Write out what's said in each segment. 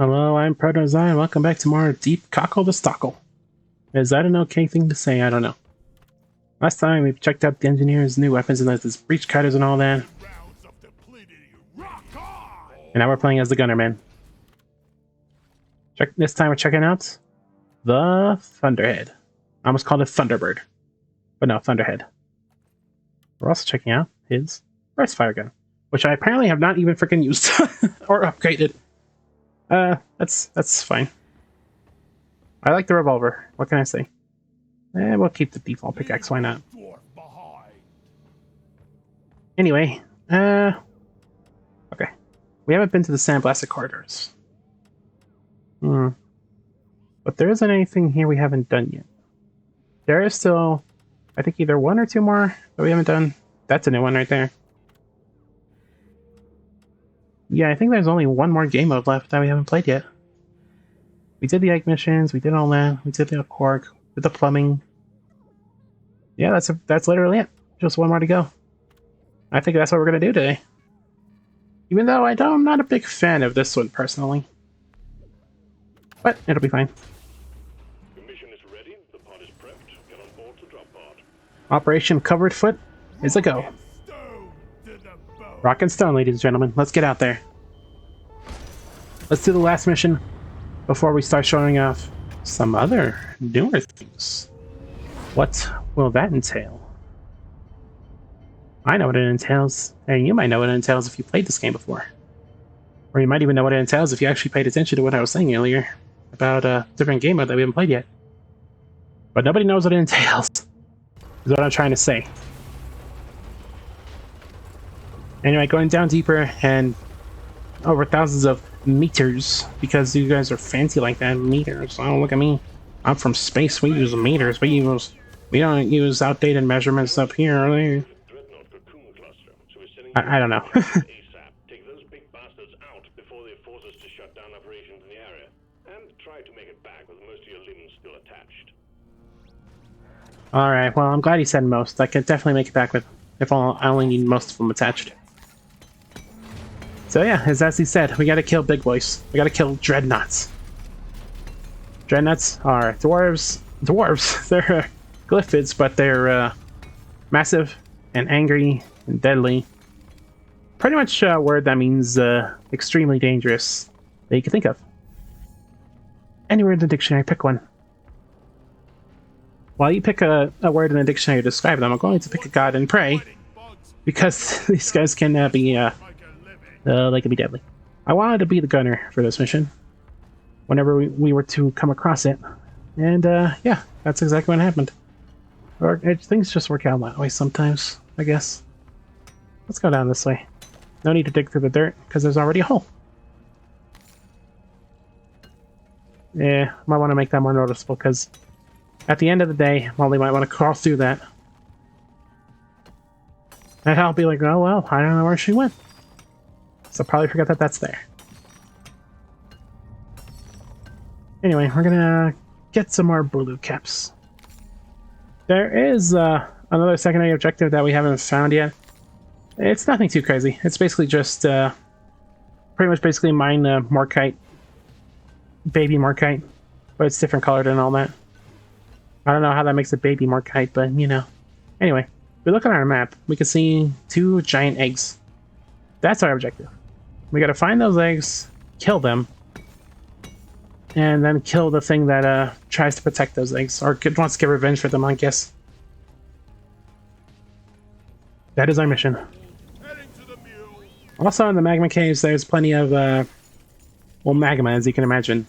Hello, I'm ProtoZaru. Welcome back to more Deep Cockle the Stockle. Is that an okay thing to say? I don't know. Last time we checked out the engineers' new weapons and there's breach cutters and all that. And now we're playing as the Gunnerman. This time we're checking out the Thunderhead. I almost called it Thunderbird. But no, Thunderhead. We're also checking out his burst fire gun, which I apparently have not even freaking used or upgraded. That's fine. I like the revolver. What can I say? We'll keep the default pickaxe. Why not? Anyway, okay. We haven't been to the sandblasted corridors. But there isn't anything here we haven't done yet. There is still, I think, either one or two more that we haven't done. That's a new one right there. Yeah, I think there's only one more game mode left that we haven't played yet. We did the egg missions, we did all that, we did the cork, did the plumbing. Yeah, that's literally it. Just one more to go. I think that's what we're gonna do today. Even though I'm not a big fan of this one personally. But it'll be fine. The mission is ready, the pod is prepped, get on board to drop pod. Operation Covered Foot is a go. Rock and stone, ladies and gentlemen. Let's get out there. Let's do the last mission before we start showing off some other newer things. What will that entail? I know what it entails, and you might know what it entails if you played this game before. Or you might even know what it entails if you actually paid attention to what I was saying earlier about a different game mode that we haven't played yet. But nobody knows what it entails, is what I'm trying to say. Anyway, going down deeper and over thousands of meters, because you guys are fancy like that. Meters. Oh, look at me. I'm from space. We use meters. We don't use outdated measurements up here. I don't know. Take those big bastards out before they force us to shut down operations in the area, and try to make it back with most of your limbs still attached. All right. Well, I'm glad he said most. I could definitely make it back with if I only need most of them attached. So yeah, as he said, we gotta kill big boys. We gotta kill dreadnoughts. Dreadnoughts are dwarves. They're glyphids, but they're massive and angry and deadly. Pretty much a word that means extremely dangerous that you can think of. Anywhere in the dictionary, pick one. While you pick a word in the dictionary to describe them, I'm going to pick a god and pray, because these guys can they can be deadly. I wanted to be the gunner for this mission whenever we were to come across it, and yeah, that's exactly what happened. Or things just work out that way sometimes, I guess. Let's go down this way. No need to dig through the dirt because there's already a hole. Yeah, might want to make that more noticeable because at the end of the day, well, they might want to crawl through that. And I'll be like, oh well, I don't know where she went. So probably forget that that's there. Anyway, we're gonna get some more blue caps. There is another secondary objective that we haven't found yet. It's nothing too crazy. It's basically just pretty much mine Morkite, baby Morkite, but it's different colored and all that. I don't know how that makes a baby Morkite, but you know. Anyway, if we look at our map, we can see two giant eggs. That's our objective. We gotta find those eggs, kill them, and then kill the thing that tries to protect those eggs, or wants to get revenge for them, I guess. That is our mission. Also, in the magma caves, there's plenty of, well, magma, as you can imagine.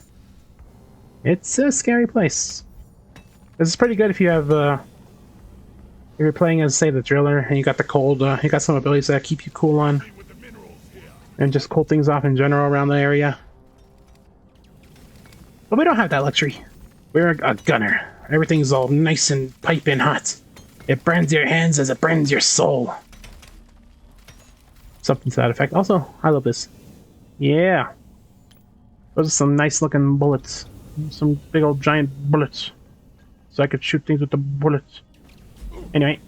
It's a scary place. This is pretty good if you have, if you're playing as, say, the driller, and you got the cold, you got some abilities that keep you cool on, and just cool things off in general around the area. But we don't have that luxury. We're a gunner. Everything's all nice and piping hot. It burns your hands as it burns your soul. Something to that effect. Also, I love this. Yeah. Those are some nice looking bullets. Some big old giant bullets. So I could shoot things with the bullets. Anyway,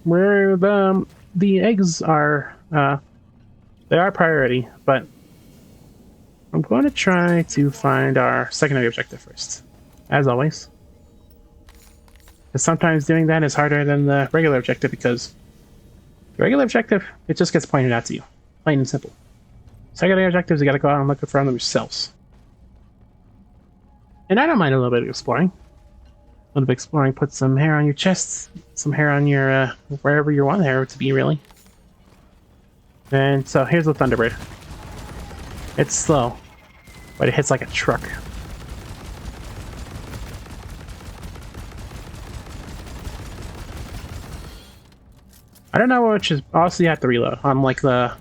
where the eggs are, they are priority, but I'm going to try to find our secondary objective first, as always. Because sometimes doing that is harder than the regular objective, because the regular objective, it just gets pointed out to you. Plain and simple. Secondary objectives, you gotta go out and look for them yourselves. And I don't mind a little bit of exploring. A little bit of exploring, put some hair on your chest, some hair on your, wherever you want hair to be, really. And so here's the Thunderbird. It's slow, but it hits like a truck. I don't know which is. Also, you have to reload, unlike the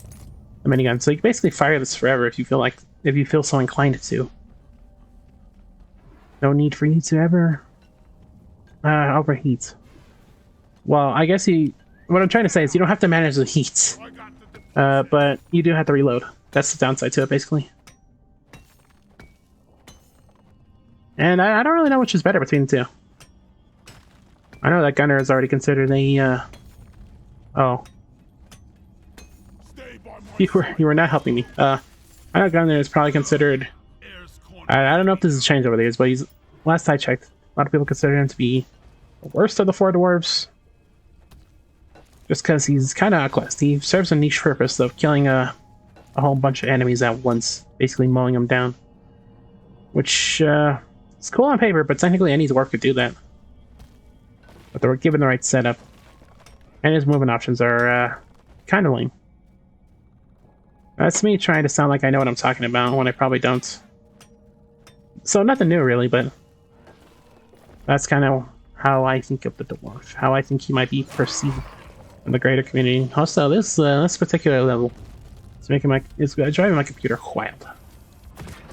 minigun. So you can basically fire this forever if you feel so inclined to. No need for you to ever overheat. Well, I guess what I'm trying to say is you don't have to manage the heat, but you do have to reload. That's the downside to it, basically. And I don't really know which is better between the two. I know that gunner is already considered a. Oh. You were not helping me. I know gunner is probably considered. I don't know if this has changed over the years, but last I checked, a lot of people consider him to be the worst of the four dwarves. Just because he's kind of outclassed. He serves a niche purpose of killing a whole bunch of enemies at once, basically mowing them down. Which is cool on paper, but technically any dwarf could do that. But they're given the right setup. And his movement options are kind of lame. That's me trying to sound like I know what I'm talking about when I probably don't. So nothing new really, but that's kind of how I think of the dwarf, how I think he might be perceived in the greater community. Also, this particular level is driving my computer wild.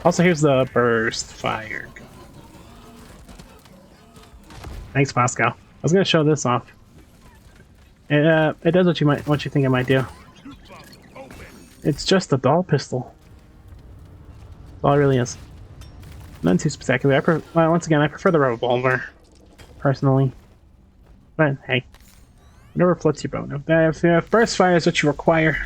Also, here's the burst fire. Thanks, Bosco. I was gonna show this off. It does what you think it might do. It's just a dull pistol. That's all it really is. None too spectacular. Well, once again, I prefer the revolver, personally. But hey, whatever floats your boat. If burst fire is what you require,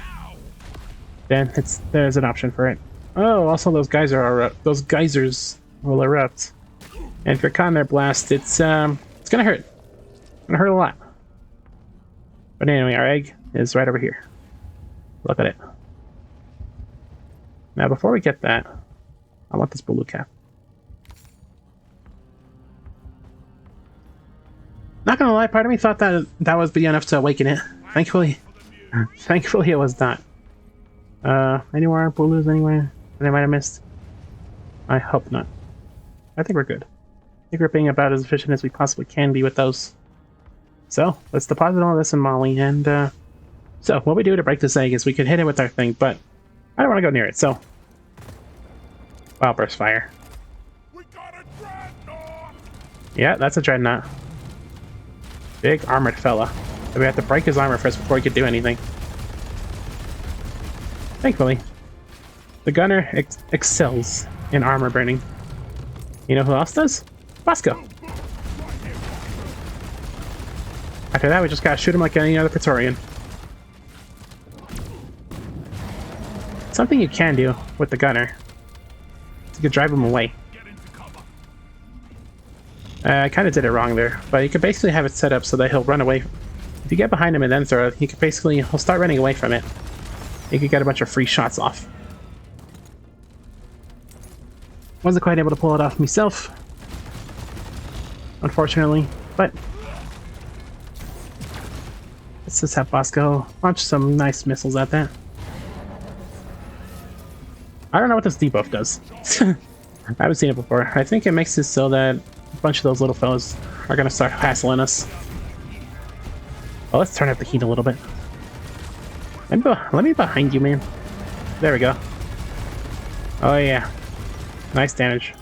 then there's an option for it. Oh, also those geysers will erupt, and if you're caught in their blast, it's gonna hurt. It's gonna hurt a lot. But anyway, our egg is right over here. Look at it. Now, before we get that, I want this blue cap. Not gonna lie, part of me thought that was big enough to awaken it. Thankfully it was not. Any more blues anywhere that I might have missed? I hope not. I think we're good. I think we're being about as efficient as we possibly can be with those. So, let's deposit all this in Molly, and so what we do to break this egg is we can hit it with our thing, but I don't want to go near it, so. Wow, burst fire. We got a dreadnought! Yeah, that's a dreadnought. Big armored fella. So we have to break his armor first before he could do anything. Thankfully, the gunner excels in armor burning. You know who else does? Bosco! After that, we just gotta shoot him like any other Praetorian. Something you can do with the gunner is you could drive him away. I kind of did it wrong there, but you could basically have it set up so that he'll run away. If you get behind him and then throw it, he'll start running away from it. You could get a bunch of free shots off. Wasn't quite able to pull it off myself, unfortunately, but let's just have Bosco launch some nice missiles at that. I don't know what this debuff does. I haven't seen it before. I think it makes it so that a bunch of those little fellas are gonna start hassling us. Well, let's turn up the heat a little bit. Let me behind you, man. There we go. Oh yeah, nice damage.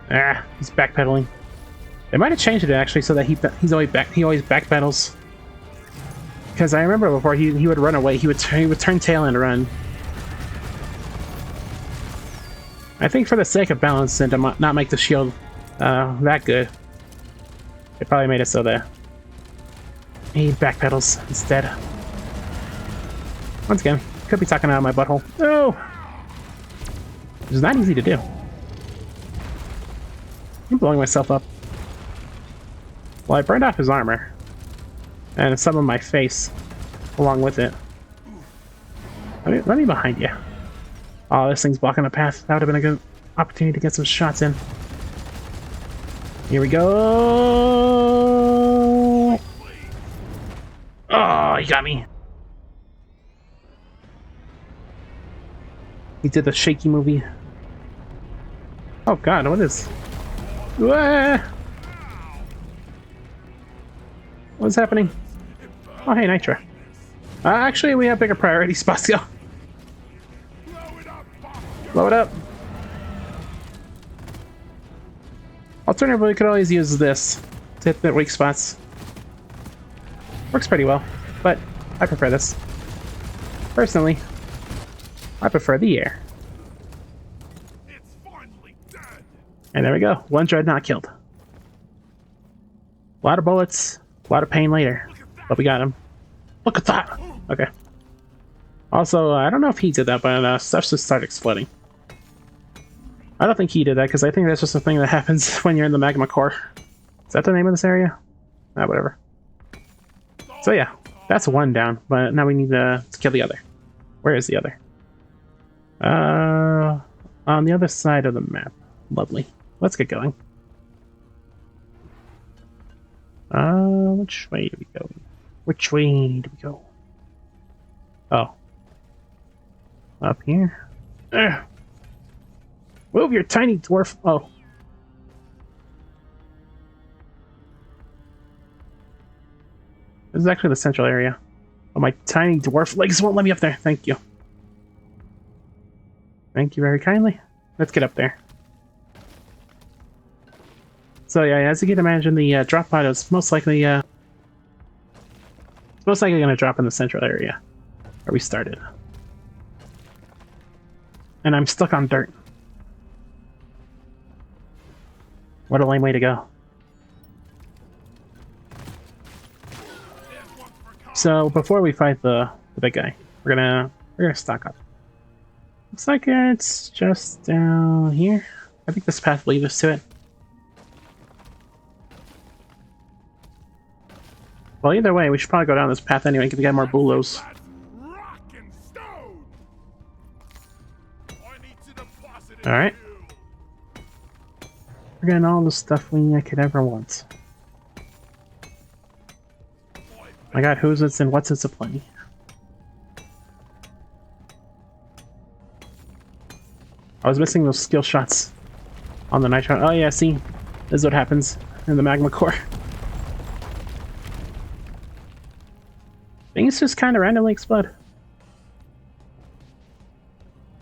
Ah, he's backpedaling. They might have changed it actually, so that he always backpedals. Because I remember before he would run away, he would turn tail and run. I think for the sake of balance and to not make the shield that good, they probably made it so that he backpedals instead. Once again, could be talking out of my butthole. No! which is not easy to do. I'm blowing myself up. Well, I burned off his armor. And some of my face along with it. Let me behind you. Oh, this thing's blocking the path. That would have been a good opportunity to get some shots in. Here we go. Oh, he got me. He did the shaky movie. Oh god, what is... What's happening? Oh, hey, Nitra. Actually, we have bigger priorities, Bosco. Blow it up. Alternatively, we could always use this to hit the weak spots. Works pretty well, but I prefer this. Personally, I prefer the air. And there we go. One dreadnought killed. A lot of bullets, a lot of pain later, but we got him. Look at that! Okay. Also, I don't know if he did that, but stuff just started exploding. I don't think he did that, because I think that's just a thing that happens when you're in the magma core. Is that the name of this area? Ah, whatever. So yeah, that's one down, but now we need to kill the other. Where is the other? On the other side of the map. Lovely. Let's get going. Which way do we go? Which way do we go? Oh. Up here? Ugh. Move your tiny dwarf... Oh. This is actually the central area. Oh, my tiny dwarf legs won't let me up there. Thank you. Thank you very kindly. Let's get up there. So yeah, as you can imagine, the drop pod is most likely going to drop in the central area where we started. And I'm stuck on dirt. What a lame way to go. So before we fight the big guy, we're gonna stock up. Looks like it's just down here. I think this path leads us to it. Well, either way, we should probably go down this path anyway, because we got more bulos. Alright. We're getting all the stuff we could ever want. I got who's it's and what's it's aplenty. I was missing those skill shots on the nitro. Oh yeah, see? This is what happens in the magma core. Things just kind of randomly explode.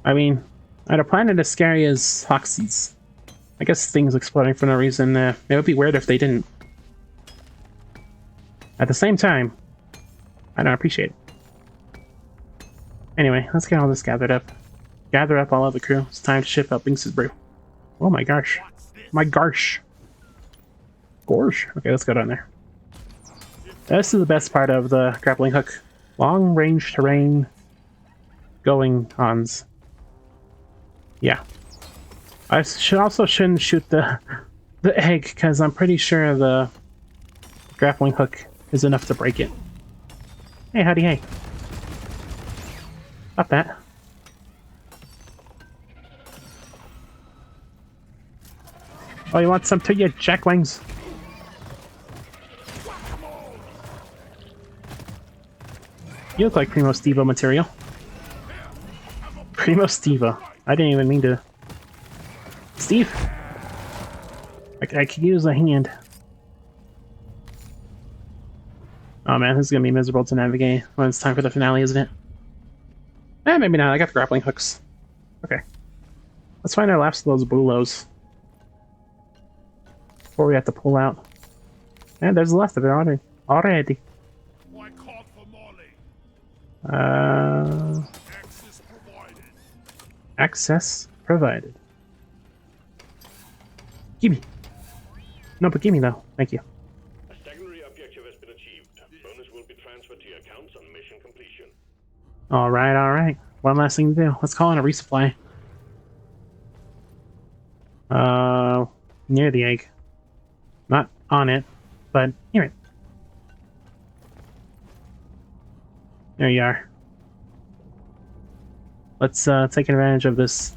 I mean, on a planet as scary as Hoxie's, I guess things exploding for no reason, it would be weird if they didn't. At the same time, I don't appreciate it. Anyway, let's get all this gathered up. Gather up all of the crew. It's time to ship up Binks' brew. Oh my gosh. My gosh. Gorge? Okay, let's go down there. This is the best part of the grappling hook. Long range terrain going-ons. Yeah. I shouldn't shoot the egg, because I'm pretty sure the grappling hook is enough to break it. Hey, howdy, hey. Not that. Oh, you want some to your jackwings? You look like Primo Stevo material. Primo Stevo. I didn't even mean to... Steve! I could use a hand. Oh man, this is gonna be miserable to navigate when it's time for the finale, isn't it? Eh, maybe not. I got the grappling hooks. Okay. Let's find our last of those bulos before we have to pull out. And there's the last of it already. Access provided. Gimme. No, but gimme though. Thank you. A secondary objective has been achieved. Bonus will be transferred to your accounts on mission completion. Alright, alright. One last thing to do. Let's call in a resupply. Near the egg. Not on it, but near it. There you are. Let's take advantage of this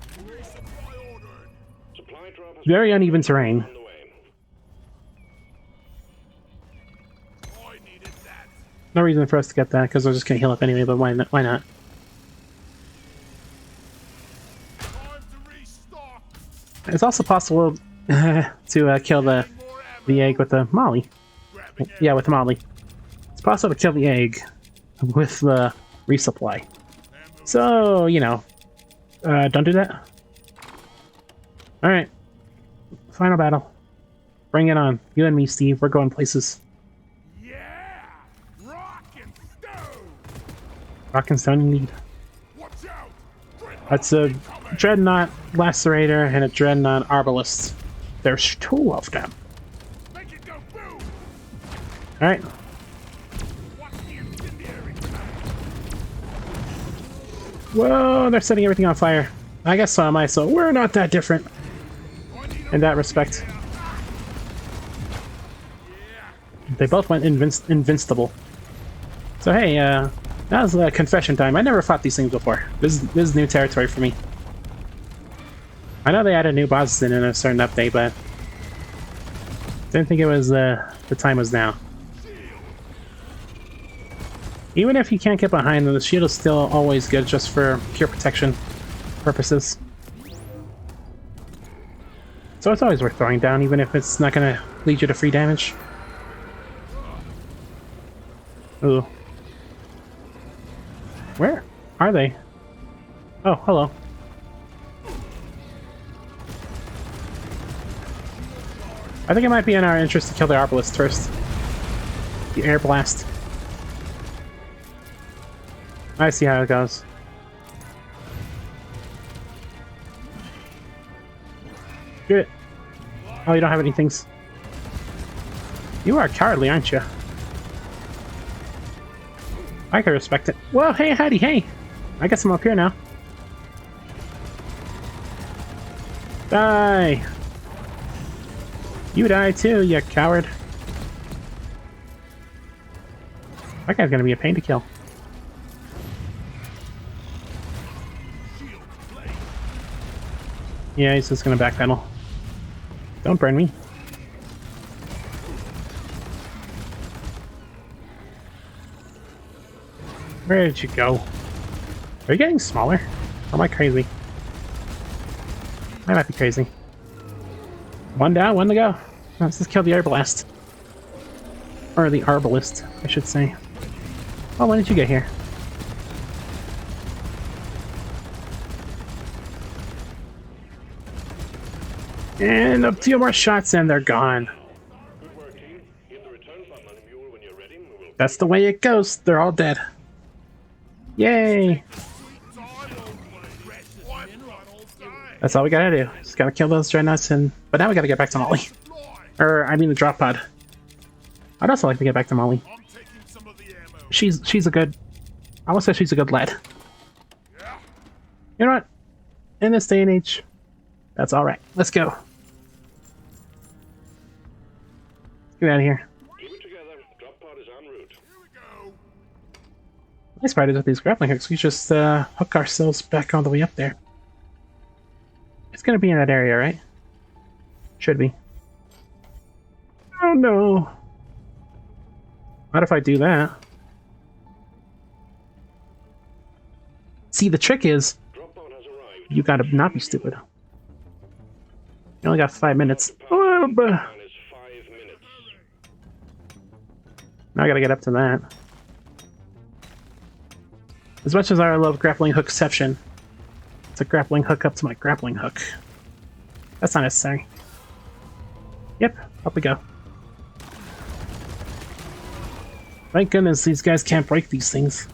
very uneven terrain. No reason for us to get that, because we're just going to heal up anyway, but why not? Why not? It's also possible to kill the egg with the molly. Yeah, with the molly. It's possible to kill the egg with the resupply. So, you know, don't do that. Alright. Final battle. Bring it on. You and me, Steve. We're going places. Yeah! Rock and stone! Rock and stone indeed. That's a Dreadnought Lacerator and a Dreadnought Arbalist. There's two of them. Make it go boom! Alright. Watch the incendiary grenade! Whoa, they're setting everything on fire. I guess so am I, so we're not that different in that respect. They both went invincible. So hey, that was a confession time. I never fought these things before. This is new territory for me. I know they added new bosses in a certain update, but didn't think it was the time was now. Even if you can't get behind them, the shield is still always good just for pure protection purposes. So it's always worth throwing down, even if it's not going to lead you to free damage. Ooh. Where are they? Oh, hello. I think it might be in our interest to kill the Arbalist first. The air blast. I see how it goes. Good. Oh, you don't have any things. You are cowardly, aren't you? I can respect it. Whoa, hey, howdy, hey! I guess I'm up here now. Die! You die too, you coward. That guy's gonna be a pain to kill. Yeah, he's just gonna backpedal. Don't burn me. Where did you go? Are you getting smaller? Or am I crazy? I might be crazy. One down, one to go. Let's just kill the air blast. Or the arbalist, I should say. Oh, when did you get here? And a few more shots and they're gone. Good work, team. Hit the return button on the mule when you're ready. We'll That's the way it goes. They're all dead. Yay! That's all we gotta do. Just gotta kill those dreadnoughts and... But now we gotta get back to Molly. Or, I mean the drop pod. I'd also like to get back to Molly. She's a good... I would say she's a good lad. You know what? In this day and age, that's alright. Let's go. Get out of here. keep it together. Drop pod is en route. Nice part is with these grappling hooks, we just hook ourselves back all the way up there. It's gonna be in that area, right? Should be. Oh no! What if I do that? See, the trick is, Drop pod has arrived. you gotta not be stupid. You only got 5 minutes. Oh, but Plan is 5 minutes. now I gotta get up to that. As much as I love grappling hookception, it's a grappling hook up to my grappling hook. That's not necessary. Yep, up we go. Thank goodness these guys can't break these things.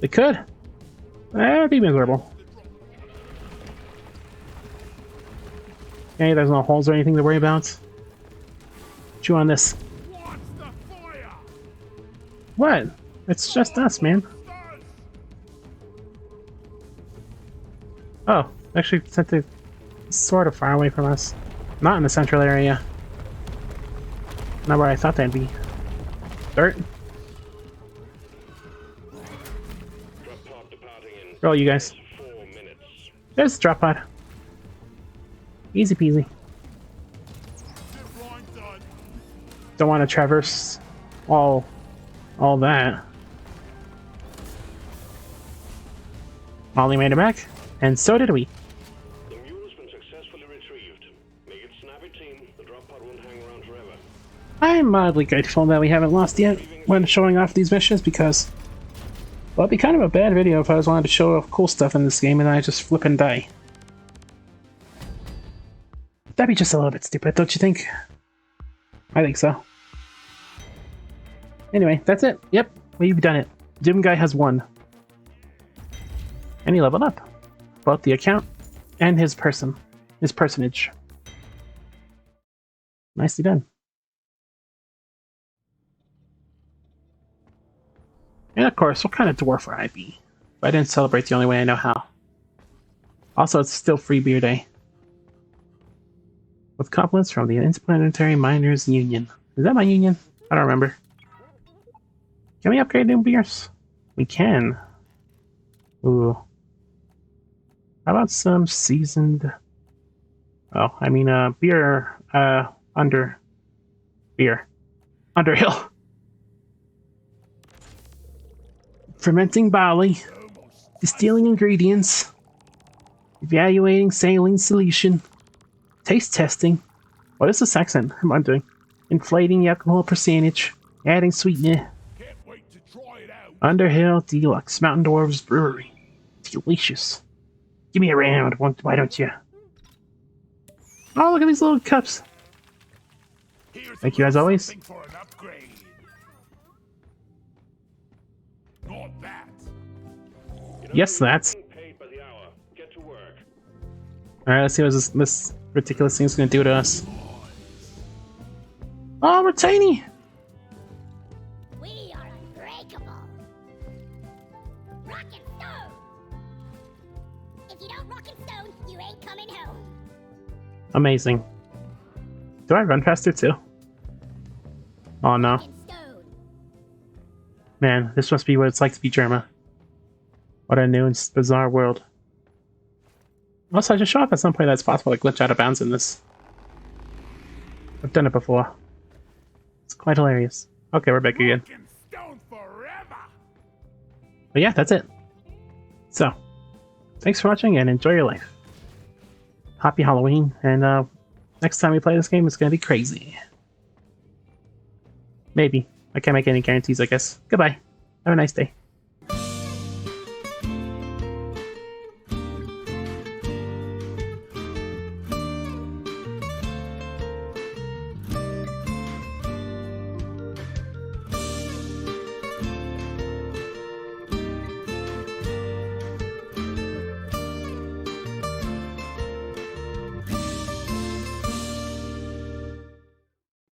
They could. That'd be miserable. Okay, there's no holes or anything to worry about. Chew on this. What? It's just us, man. Oh, Actually, sent it sort of far away from us. Not in the central area. Not where I thought they'd be. Dirt. Drop pod departing in Roll, you guys. 4 minutes. There's the drop pod. Easy peasy. Zip line done. Don't want to traverse all that. Molly made it back, and so did we. The mule's been successfully retrieved. Make it snappy, team. The drop pod won't hang around forever. I'm mildly grateful that we haven't lost yet when showing off these missions because, well, it'd be kind of a bad video if I was wanting to show off cool stuff in this game and I just flip and die. That'd be just a little bit stupid, don't you think? I think so. Anyway, that's it. Yep, we've done it. Doom Guy has won. And he leveled up. Both the account and his personage. Nicely done. And of course, what kind of dwarf would I be? If I didn't celebrate the only way I know how. Also, it's still Free Beer Day. With compliments from the Interplanetary Miners Union. Is that my union? I don't remember. Can we upgrade new beers? We can. Ooh. How about some seasoned... Oh, I mean, beer, Underhill. Fermenting barley. Distilling ingredients. Evaluating saline solution. Taste testing. What is this accent? I'm doing. Inflating the alcohol percentage. Adding sweetener. Can't wait to try it out. Underhill Deluxe Mountain Dwarves Brewery. Delicious. Give me a round, why don't you? Oh, look at these little cups. Here's Thank you, as always. something for an upgrade. Not that. Yes, that's. Being paid by the hour. Get to work. Alright, let's see what this ridiculous thing's gonna do to us. Oh, we're tiny! We are unbreakable. Rock and stone. If you don't rock and stone, you ain't coming home. Amazing. Do I run faster too? Oh no. Rock and stone. Man, this must be what it's like to be Germa. What a new and bizarre world. Also, I just show up at some point that's possible to glitch out of bounds in this. I've done it before. It's quite hilarious. Okay, we're back again. Rock and stone forever. But yeah, that's it. So, thanks for watching and enjoy your life. Happy Halloween, and next time we play this game, it's gonna be crazy. Maybe. I can't make any guarantees, I guess. Goodbye. Have a nice day.